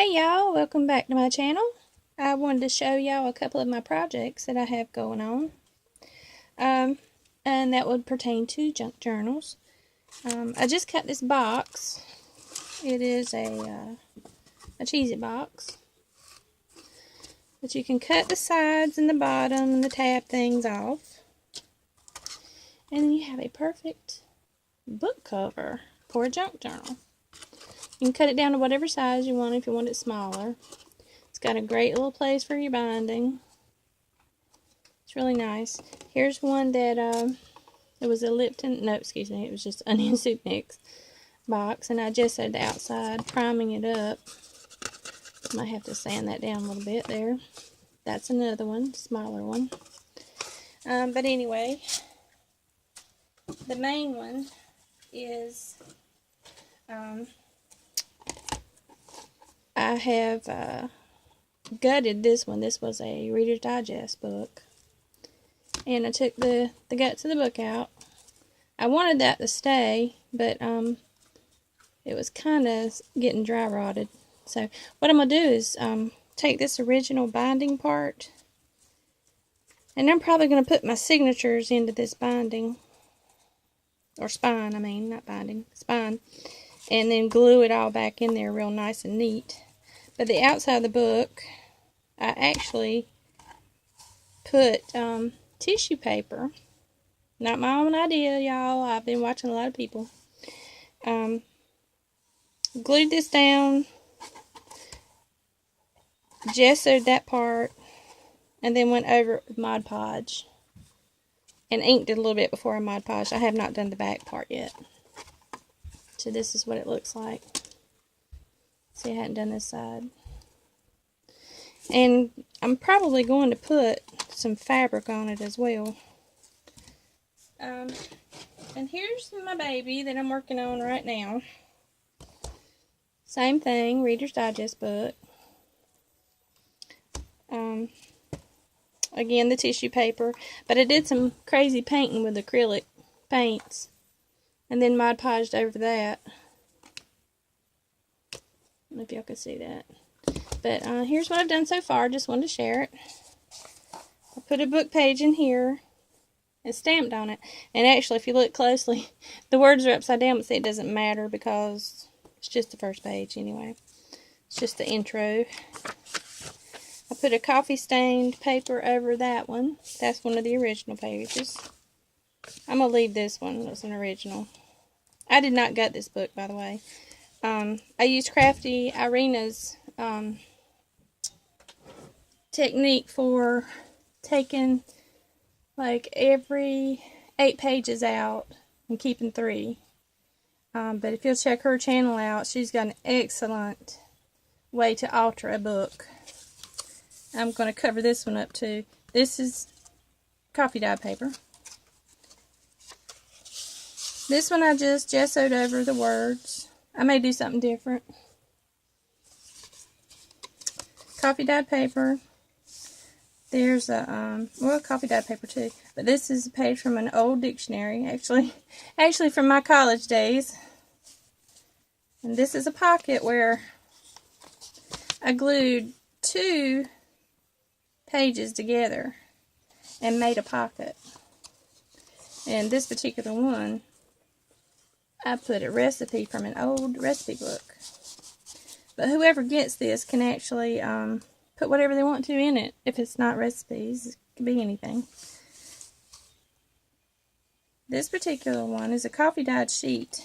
Hey y'all, welcome back to my channel. I wanted to show y'all a couple of my projects that I have going on. And that would pertain to junk journals. I just cut this box. It is a cheesy box. But you can cut the sides and the bottom and the tab things off. And then you have a perfect book cover for a junk journal. You can cut it down to whatever size you want if you want it smaller. It's got a great little place for your binding. It's really nice. Here's one that, it was a it was just onion soup mix box. And I gessoed the outside, priming it up. Might have to sand that down a little bit there. That's another one, smaller one. But anyway, the main one is, I have gutted this one. This was a Reader's Digest book. And I took the guts of the book out. I wanted that to stay, but it was kind of getting dry rotted. So what I'm going to do is take this original binding part, and I'm probably going to put my signatures into this binding, or spine, I mean, not binding, spine, and then glue it all back in there real nice and neat. But the outside of the book, I actually put tissue paper. Not my own idea, y'all. I've been watching a lot of people. Glued this down, gessoed that part, and then went over it with Mod Podge. And inked it a little bit before I Mod Podged. I have not done the back part yet. So this is what it looks like. See, I hadn't done this side. And I'm probably going to put some fabric on it as well. And here's my baby that I'm working on right now. Same thing, Reader's Digest book. Again, the tissue paper. But I did some crazy painting with acrylic paints. And then Mod Podged over that. I don't know if y'all can see that. But here's what I've done so far. Just wanted to share it. I put a book page in here and stamped on it. And actually, if you look closely, the words are upside down, but see, it doesn't matter because it's just the first page anyway. It's just the intro. I put a coffee stained paper over that one. That's one of the original pages. I'm going to leave this one. It's an original. I did not gut this book, by the way. I used craftyirina's technique for taking like every 8 pages out and keeping 3. But if you'll check her channel out, she's got an excellent way to alter a book. I'm going to cover this one up too. This is coffee dyed paper. This one I just gessoed over the words. I may do something different. Coffee dyed paper. There's a, well, coffee dyed paper too. But this is a page from an old dictionary. Actually from my college days. And this is a pocket where I glued 2 pages together and made a pocket. And this particular one, I put a recipe from an old recipe book. But whoever gets this can actually put whatever they want to in it. If it's not recipes, it could be anything. This particular one is a coffee dyed sheet.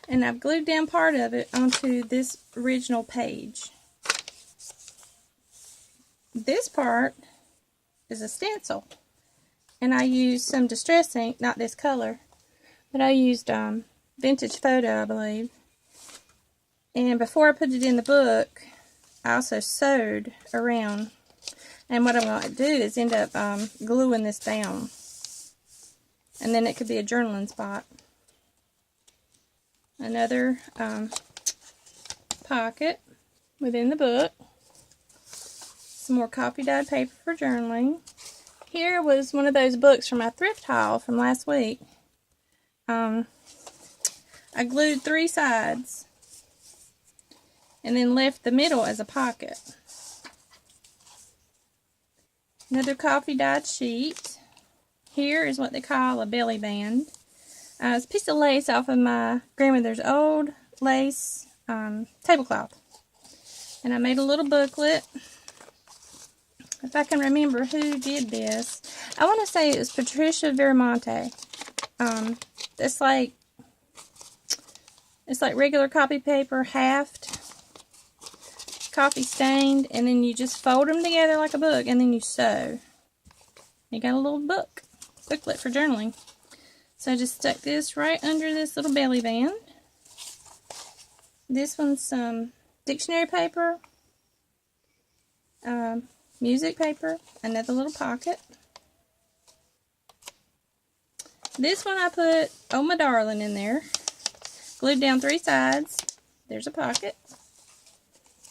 And I've glued down part of it onto this original page. This part is a stencil. And I used some distress ink, not this color, but I used Vintage Photo, I believe. And before I put it in the book, I also sewed around. And what I'm going to do is end up gluing this down. And then it could be a journaling spot. Another pocket within the book. Some more coffee dyed paper for journaling. Here was one of those books from my thrift haul from last week. I glued 3 sides and then left the middle as a pocket. Another coffee dyed sheet. Here is what they call a belly band. It's a piece of lace off of my grandmother's old lace tablecloth. And I made a little booklet. If I can remember who did this. I want to say it was Patricia Viramonte. It's like regular copy paper, halved, coffee stained, and then you just fold them together like a book, and then you sew. You got a little booklet for journaling. So I just stuck this right under this little belly band. This one's some dictionary paper, music paper, another little pocket. This one I put Oh My Darling in there. Glued down 3 sides. There's a pocket.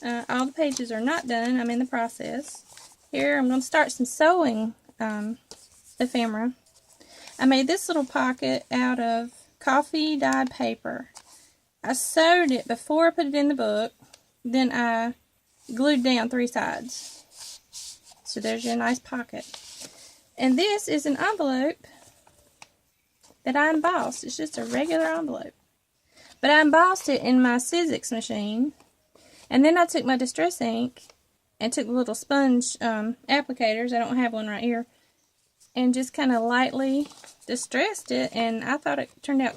All the pages are not done. I'm in the process. Here I'm going to start some sewing ephemera. I made this little pocket out of coffee dyed paper. I sewed it before I put it in the book. Then I glued down 3 sides. So there's your nice pocket. And this is an envelope that I embossed. It's just a regular envelope. But I embossed it in my Sizzix machine. And then I took my distress ink and took the little sponge applicators. I don't have one right here. And just kind of lightly distressed it. And I thought it turned out